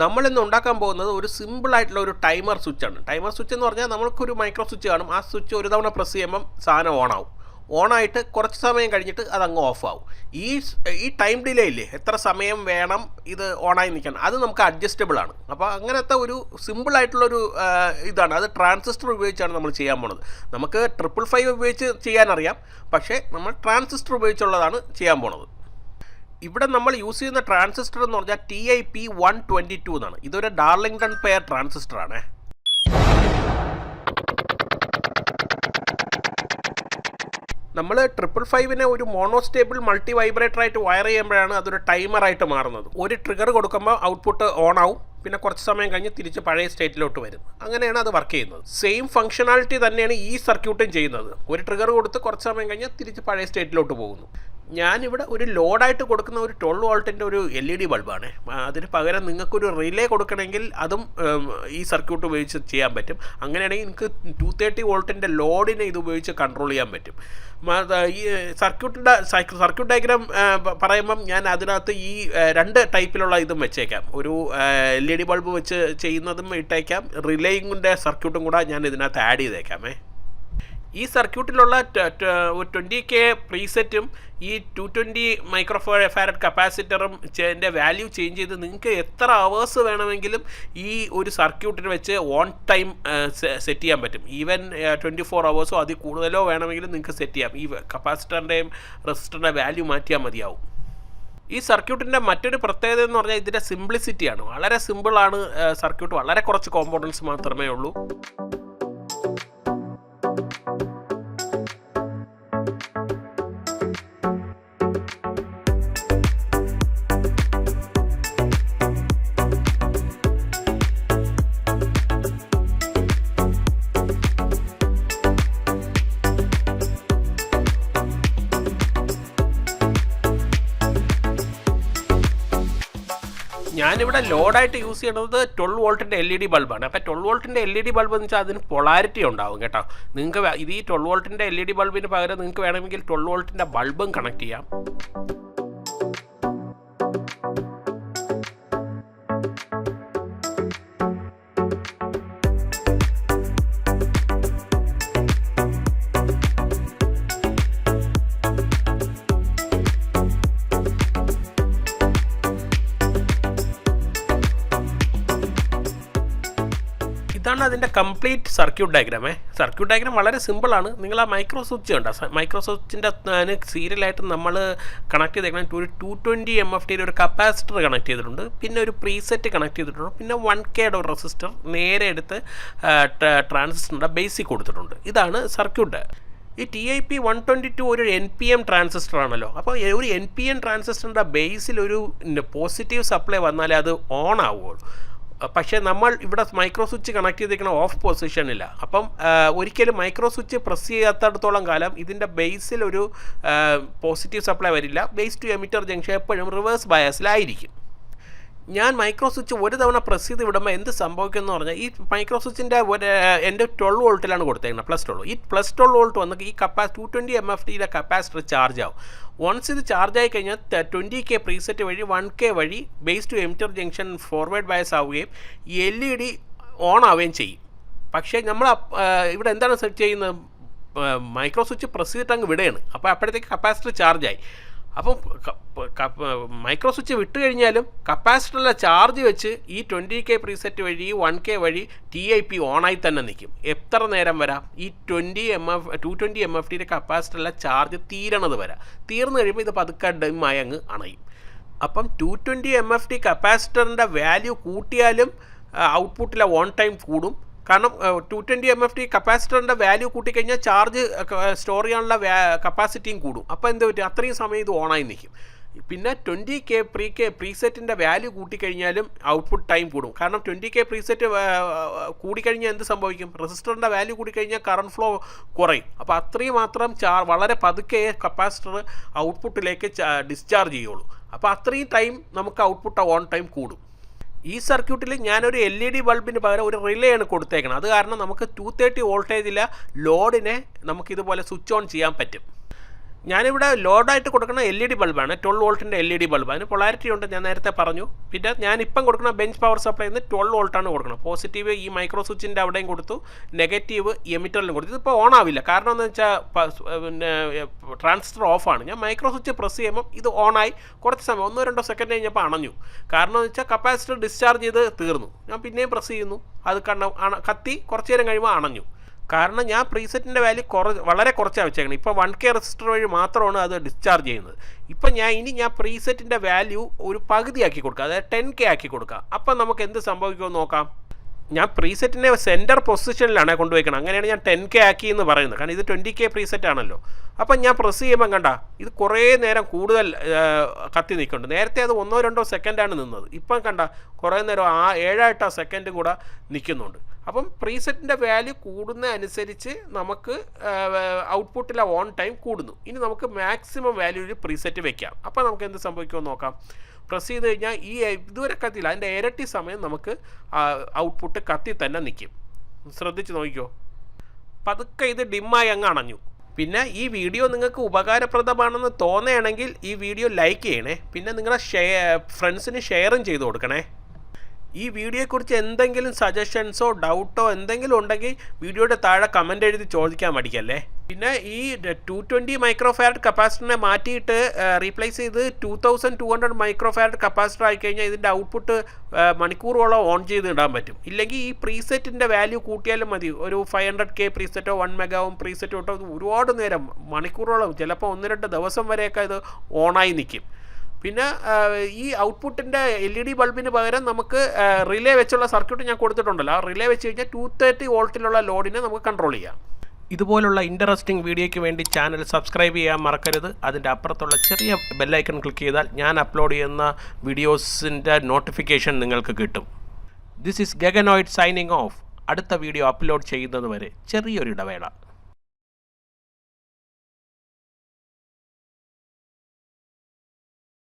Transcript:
നമ്മളിന്ന് ഉണ്ടാക്കാൻ പോകുന്നത് ഒരു സിമ്പിളായിട്ടുള്ള ഒരു ടൈമർ സ്വിച്ചാണ്. ടൈമർ സ്വിച്ച് എന്ന് പറഞ്ഞാൽ നമ്മൾക്കൊരു മൈക്രോ സ്വിച്ച് കാണും. ആ സ്വിച്ച് ഒരു തവണ പ്രസ് ചെയ്യുമ്പം സാധനം ഓണാവും. ഓണായിട്ട് കുറച്ച് സമയം കഴിഞ്ഞിട്ട് അതങ്ങ് ഓഫാവും. ഈ ടൈം ഡിലേ ഇല്ലേ, എത്ര സമയം വേണം ഇത് ഓണായി നിൽക്കാൻ, അത് നമുക്ക് അഡ്ജസ്റ്റബിൾ ആണ്. അപ്പോൾ അങ്ങനത്തെ ഒരു സിമ്പിളായിട്ടുള്ളൊരു ഇതാണ്. അത് ട്രാൻസിസ്റ്റർ ഉപയോഗിച്ചാണ് നമ്മൾ ചെയ്യാൻ പോണത്. നമുക്ക് 555 ഉപയോഗിച്ച് ചെയ്യാനറിയാം, പക്ഷേ നമ്മൾ ട്രാൻസിസ്റ്റർ ഉപയോഗിച്ചുള്ളതാണ് ചെയ്യാൻ പോണത്. ഇവിടെ നമ്മൾ യൂസ് ചെയ്യുന്ന ട്രാൻസിസ്റ്റർ എന്ന് പറഞ്ഞാൽ TIP122 എന്നാണ്. ഇതൊരു ഡാർലിംഗ്ടൺ പെയർ ട്രാൻസിസ്റ്ററാണ്. നമ്മൾ 555നെ ഒരു മോണോസ്റ്റേബിൾ മൾട്ടി വൈബ്രേറ്ററായിട്ട് വയർ ചെയ്യുമ്പോഴാണ് അതൊരു ടൈമറായിട്ട് മാറുന്നത്. ഒരു ട്രിഗർ കൊടുക്കുമ്പോൾ ഔട്ട്പുട്ട് ഓൺ ആവും, പിന്നെ കുറച്ച് സമയം കഴിഞ്ഞ് തിരിച്ച് പഴയ സ്റ്റേറ്റിലോട്ട് വരും. അങ്ങനെയാണ് അത് വർക്ക് ചെയ്യുന്നത്. സെയിം ഫംഗ്ഷനാലിറ്റി തന്നെയാണ് ഈ സർക്യൂട്ടും ചെയ്യുന്നത്. ഒരു ട്രിഗർ കൊടുത്ത് കുറച്ച് സമയം കഴിഞ്ഞ് തിരിച്ച് പഴയ സ്റ്റേറ്റിലോട്ട് പോകുന്നു. ഞാനിവിടെ ഒരു ലോഡായിട്ട് കൊടുക്കുന്ന ഒരു 12 വോൾട്ടിൻ്റെ ഒരു LED ബൾബാണ്. അതിന് പകരം നിങ്ങൾക്കൊരു റിലേ കൊടുക്കണമെങ്കിൽ അതും ഈ സർക്യൂട്ട് ഉപയോഗിച്ച് ചെയ്യാൻ പറ്റും. അങ്ങനെയാണെങ്കിൽ നിങ്ങൾക്ക് 230 വോൾട്ടിൻ്റെ ലോഡിനെ ഇത് ഉപയോഗിച്ച് കൺട്രോൾ ചെയ്യാൻ പറ്റും. ഈ സർക്യൂട്ട് ഡയഗ്രാം പറയുമ്പം ഞാൻ അതിനകത്ത് ഈ 2 ടൈപ്പിലുള്ള ഇതും വെച്ചേക്കാം. ഒരു LED ബൾബ് വെച്ച് ചെയ്യുന്നതും ഇട്ടേക്കാം, റിലേയിങ്ങിൻ്റെ സർക്യൂട്ടും കൂടെ ഞാൻ ഇതിനകത്ത് ആഡ് ചെയ്തേക്കാമേ. ഈ സർക്യൂട്ടിലുള്ള 20K പ്രീസെറ്റും ഈ 220 മൈക്രോ ഫാരഡ് കപ്പാസിറ്ററും വാല്യൂ ചേഞ്ച് ചെയ്ത് നിങ്ങൾക്ക് എത്ര അവേഴ്സ് വേണമെങ്കിലും ഈ ഒരു സർക്യൂട്ടിന് വെച്ച് ഓൺ ടൈം സെറ്റ് ചെയ്യാൻ പറ്റും. ഈവൻ 24 അവേഴ്സോ അതിൽ കൂടുതലോ വേണമെങ്കിലും നിങ്ങൾക്ക് സെറ്റ് ചെയ്യാം. ഈ കപ്പാസിറ്ററിൻ്റെയും റെസിസ്റ്ററിൻ്റെ വാല്യൂ മാറ്റിയാൽ മതിയാവും. ഈ സർക്യൂട്ടിൻ്റെ മറ്റൊരു പ്രത്യേകത എന്ന് പറഞ്ഞാൽ ഇതിൻ്റെ സിംപ്ലിസിറ്റിയാണ്. വളരെ സിമ്പിളാണ് സർക്യൂട്ട്. വളരെ കുറച്ച് കോമ്പോണൻറ്റ്സ് മാത്രമേ ഉള്ളൂ. ഞാനിവിടെ ലോഡായിട്ട് യൂസ് ചെയ്യുന്നത് 12 വോൾട്ടിൻ്റെ LED ബൾബാണ്. അപ്പോൾ 12 വോൾട്ടിൻ്റെ LED ബൾബ് എന്ന് വെച്ചാൽ അതിന് പൊളാരിറ്റി ഉണ്ടാവും കേട്ടോ. നിങ്ങൾക്ക് ഇത് ഈ 12 വോൾട്ടിൻ്റെ LED ബൾബിന് പകരം നിങ്ങൾക്ക് വേണമെങ്കിൽ 12 വോൾട്ടിൻ്റെ ബൾബും കണക്ട് ചെയ്യാം. ഇതാണ് അതിൻ്റെ കംപ്ലീറ്റ് സർക്യൂട്ട് ഡയഗ്രാമേ. സർക്യൂട്ട് ഡയഗ്രാം വളരെ സിമ്പിളാണ്. നിങ്ങൾ ആ മൈക്രോ സ്വിച്ച് കണ്ടോ, മൈക്രോ സ്വിച്ചിൻ്റെ സീരിയലായിട്ട് നമ്മൾ കണക്ട് ചെയ്തേക്കണം. ഒരു 220 MFT ഒരു കപ്പാസിറ്റർ കണക്ട് ചെയ്തിട്ടുണ്ട്, പിന്നെ ഒരു പ്രീസെറ്റ് കണക്ട് ചെയ്തിട്ടുണ്ട്, പിന്നെ 1K ഒരു റെസിസ്റ്റർ നേരെ എടുത്ത് ട്രാൻസിസ്റ്ററിൻ്റെ ബേസിക് കൊടുത്തിട്ടുണ്ട്. ഇതാണ് സർക്യൂട്ട്. ഈ TIP122 ഒരു NPN ട്രാൻസിസ്റ്റർ ആണല്ലോ. അപ്പോൾ ഒരു NPN ട്രാൻസിസ്റ്ററിൻ്റെ ബേസിൽ ഒരു പോസിറ്റീവ് സപ്ലൈ വന്നാലേ അത് ഓൺ ആവുകയുള്ളൂ. പക്ഷേ നമ്മൾ ഇവിടെ മൈക്രോ സ്വിച്ച് കണക്ട് ചെയ്തിരിക്കുന്ന ഓഫ് പൊസിഷനില്ല. അപ്പം ഒരിക്കലും മൈക്രോ സ്വിച്ച് പ്രസ് ചെയ്യാത്തടത്തോളം കാലം ഇതിൻ്റെ ബേസിൽ ഒരു പോസിറ്റീവ് സപ്ലൈ വരില്ല. ബേസ് ടു എമിറ്റർ ജംഗ്ഷൻ എപ്പോഴും റിവേഴ്സ് ബയാസിലായിരിക്കും. ഞാൻ മൈക്രോ സ്വിച്ച് ഒരു തവണ പ്രസ് ചെയ്ത് വിടുമ്പോൾ എന്ത് സംഭവിക്കുമെന്ന് പറഞ്ഞാൽ ഈ മൈക്രോ സ്വിച്ചിൻ്റെ എൻ്റെ 12 വോൾട്ടിലാണ് കൊടുത്തേക്കുന്നത്, +12. ഈ +12 വോൾട്ട് വന്ന് ഈ 220 MFTയുടെ കപ്പാസിറ്റർ ചാർജ് ആവും. വൺസ് ഇത് ചാർജ് ആയി കഴിഞ്ഞാൽ 20K പ്രീസെറ്റ് വഴി 1K വഴി base to emitter junction forward bias ആവുകയും LED ഓൺ ആവുകയും ചെയ്യും. പക്ഷേ നമ്മൾ ഇവിടെ എന്താണ് സെറ്റ് ചെയ്യുന്നത്, മൈക്രോ സ്വിച്ച് പ്രസ് ചെയ്തിട്ട് അങ്ങ് വിടുകയാണ്. അപ്പോൾ അപ്പോഴത്തേക്ക് കപ്പാസിറ്റർ ചാർജായി. അപ്പം മൈക്രോ സ്വിച്ച് വിട്ട് കഴിഞ്ഞാലും കപ്പാസിറ്ററിലെ ചാർജ് വെച്ച് ഈ 20K പ്രീസെറ്റ് വഴി 1K വഴി TIP ഓണായി തന്നെ നിൽക്കും. എത്ര നേരം വരാം, ഈ 220 MFTയുടെ കപ്പാസിറ്ററിലെ ചാർജ് തീരണത് വരാം. തീർന്നു കഴിയുമ്പോൾ ഇത് പതുക്കെ ഡെമ്മായി അങ്ങ് അണയും. അപ്പം 220 MFT കപ്പാസിറ്ററിൻ്റെ വാല്യൂ കൂട്ടിയാലും ഔട്ട്പുട്ടിലെ ഓൺ ടൈം കൂടും. കാരണം 220 MFT കപ്പാസിറ്ററിൻ്റെ വാല്യൂ കൂട്ടിക്കഴിഞ്ഞാൽ ചാർജ് സ്റ്റോർ ചെയ്യാനുള്ള കപ്പാസിറ്റിയും കൂടും. അപ്പോൾ എന്ത് പറ്റും, അത്രയും സമയം ഇത് ഓണായി നിൽക്കും. പിന്നെ 20K പ്രീസെറ്റിൻ്റെ വാല്യൂ കൂട്ടിക്കഴിഞ്ഞാലും ഔട്ട്പുട്ട് ടൈം കൂടും. കാരണം 20K പ്രീസെറ്റ് കൂടിക്കഴിഞ്ഞാൽ എന്ത് സംഭവിക്കും, റെസിസ്റ്ററിൻ്റെ വാല്യൂ കൂടിക്കഴിഞ്ഞാൽ കറണ്ട് ഫ്ലോ കുറയും. അപ്പോൾ അത്രയും മാത്രം വളരെ പതുക്കെ കപ്പാസിറ്റർ ഔട്ട്പുട്ടിലേക്ക് ഡിസ്ചാർജ് ചെയ്യുള്ളൂ. അപ്പോൾ അത്രയും ടൈം നമുക്ക് ഔട്ട്പുട്ട് ഓൺ ടൈം കൂടും. ഈ സർക്യൂട്ടിൽ ഞാനൊരു LED ബൾബിന് പകരം ഒരു റിലേ ആണ് കൊടുത്തേക്കണം. അത് കാരണം നമുക്ക് 230 വോൾട്ടേജിലെ ലോഡിനെ നമുക്കിതുപോലെ സ്വിച്ച് ഓൺ ചെയ്യാൻ പറ്റും. ഞാനിവിടെ ലോഡായിട്ട് കൊടുക്കുന്ന LED ബൾബാണ്, 12 വോൾട്ടിൻ്റെ LED ബൾബ്. അതിന് പൊളാരിറ്റി ഉണ്ട്, ഞാൻ നേരത്തെ പറഞ്ഞു. പിന്നെ ഞാനിപ്പം കൊടുക്കുന്ന ബെഞ്ച് പവർ സപ്ലൈയിൽ നിന്ന് 12 വോൾട്ടാണ് കൊടുക്കുന്നത്. പോസിറ്റീവ് ഈ മൈക്രോ സ്വിച്ചിൻ്റെ അവിടെയും കൊടുത്തു, നെഗറ്റീവ് എമിറ്ററിലും കൊടുത്തു. ഇതിപ്പോൾ ഓൺ ആവില്ല, കാരണം എന്ന് വെച്ചാൽ പിന്നെ ട്രാൻസിസ്റ്റർ ഓഫാണ്. ഞാൻ മൈക്രോ സ്വിച്ച് പ്രസ് ചെയ്യുമ്പോൾ ഇത് ഓണായി കുറച്ച് സമയം 1-2 സെക്കൻഡ് കഴിഞ്ഞപ്പോൾ അണഞ്ഞു. കാരണം എന്ന് വെച്ചാൽ കപ്പാസിറ്റർ ഡിസ്ചാർജ് ചെയ്ത് തീർന്നു. ഞാൻ പിന്നെയും പ്രസ് ചെയ്യുന്നു, അത് കത്തി കുറച്ച് നേരം കഴിയുമ്പോൾ അണഞ്ഞു. കാരണം ഞാൻ പ്രീസെറ്റിൻ്റെ വാല്യൂ വളരെ കുറച്ചാണ് വെച്ചേക്കണം. ഇപ്പോൾ 1K റെസിസ്റ്റർ വഴി മാത്രമാണ് അത് ഡിസ്ചാർജ് ചെയ്യുന്നത്. ഇപ്പം ഞാൻ പ്രീസെറ്റിൻ്റെ വാല്യൂ ഒരു പകുതിയാക്കി കൊടുക്കുക, അതായത് 10K ആക്കി കൊടുക്കുക. അപ്പം നമുക്ക് എന്ത് സംഭവിക്കുമെന്ന് നോക്കാം. ഞാൻ പ്രീസെറ്റിനെ സെൻറ്റർ പൊസിഷനിലാണ് കൊണ്ടുവയ്ക്കണം. അങ്ങനെയാണ് ഞാൻ 10K ആക്കി എന്ന് പറയുന്നത്. കാരണം ഇത് 20K പ്രീസെറ്റ് ആണല്ലോ. അപ്പം ഞാൻ പ്രസ് ചെയ്യുമ്പം കണ്ട ഇത് കുറേ നേരം കൂടുതൽ കത്തി നിൽക്കുന്നുണ്ട്. നേരത്തെ അത് 1-2 സെക്കൻഡാണ് നിന്നത്. ഇപ്പം കണ്ട കുറേ നേരം 7-8 സെക്കൻഡും കൂടെ നിൽക്കുന്നുണ്ട്. അപ്പം പ്രീസെറ്റിൻ്റെ വാല്യൂ കൂടുന്ന അനുസരിച്ച് നമുക്ക് ഔട്ട്പുട്ടിലെ ഓൺ ടൈം കൂടുന്നു. ഇനി നമുക്ക് മാക്സിമം വാല്യൂവിൽ പ്രീസെറ്റ് വെക്കാം. അപ്പോൾ നമുക്ക് എന്ത് സംഭവിക്കുമെന്ന് നോക്കാം. പ്രസ് ചെയ്ത് കഴിഞ്ഞാൽ ഈ ഇതുവരെ കത്തിയില്ല, അതിൻ്റെ ഇരട്ടി സമയം നമുക്ക് ഔട്ട്പുട്ട് കത്തി തന്നെ നിൽക്കും. ശ്രദ്ധിച്ച് നോക്കിക്കോ. പതുക്കെ ഇത് ഡിമ്മായി അങ്ങ് അണഞ്ഞു. പിന്നെ ഈ വീഡിയോ നിങ്ങൾക്ക് ഉപകാരപ്രദമാണെന്ന് തോന്നുകയാണെങ്കിൽ ഈ വീഡിയോ ലൈക്ക് ചെയ്യണേ. പിന്നെ നിങ്ങളുടെ ഫ്രണ്ട്സിന് ഷെയറും ചെയ്ത് കൊടുക്കണേ. ഈ വീഡിയോയെക്കുറിച്ച് എന്തെങ്കിലും സജഷൻസോ ഡൗട്ടോ എന്തെങ്കിലും ഉണ്ടെങ്കിൽ വീഡിയോയുടെ താഴെ കമൻ്റ് എഴുതി ചോദിക്കാൻ മടിക്കല്ലേ. പിന്നെ ഈ 220 മൈക്രോഫാരഡ് കപ്പാസിറ്ററിനെ മാറ്റിയിട്ട് റീപ്ലേസ് ചെയ്ത് 2200 മൈക്രോഫാരഡ് കപ്പാസിറ്റർ ആയിക്കഴിഞ്ഞാൽ ഇതിൻ്റെ ഔട്ട്പുട്ട് മണിക്കൂറോളം ഓൺ ചെയ്ത് ഇടാൻ പറ്റും. ഇല്ലെങ്കിൽ ഈ പ്രീസെറ്റിൻ്റെ വാല്യൂ കൂട്ടിയാലും മതി. ഒരു 500K പ്രീസെറ്റോ 1 മെഗാവും പ്രീസെറ്റോ ഇട്ടോ ഒരുപാട് നേരം മണിക്കൂറോളം, ചിലപ്പോൾ 1-2 ദിവസം വരെയൊക്കെ ഇത് ഓണായി നിൽക്കും. പിന്നെ ഈ ഔട്ട്പുട്ടിൻ്റെ LED ബൾബിന് പകരം നമുക്ക് റിലേ വെച്ചുള്ള സർക്യൂട്ട് ഞാൻ കൊടുത്തിട്ടുണ്ടല്ലോ. ആ റിലേ വെച്ച് കഴിഞ്ഞാൽ 230 വോൾട്ടിലുള്ള ലോഡിനെ നമുക്ക് കൺട്രോൾ ചെയ്യാം. ഇതുപോലുള്ള ഇൻട്രസ്റ്റിംഗ് വീഡിയോയ്ക്ക് വേണ്ടി ചാനൽ സബ്സ്ക്രൈബ് ചെയ്യാൻ മറക്കരുത്. അതിൻ്റെ അപ്പുറത്തുള്ള ചെറിയ ബെല്ലൈക്കൺ ക്ലിക്ക് ചെയ്താൽ ഞാൻ അപ്ലോഡ് ചെയ്യുന്ന വീഡിയോസിൻ്റെ നോട്ടിഫിക്കേഷൻ നിങ്ങൾക്ക് കിട്ടും. ദിസ് ഈസ് ഗഗനോയിഡ് സൈനിങ് ഓഫ്. അടുത്ത വീഡിയോ അപ്ലോഡ് ചെയ്യുന്നത് വരെ ചെറിയൊരു ഇടവേള.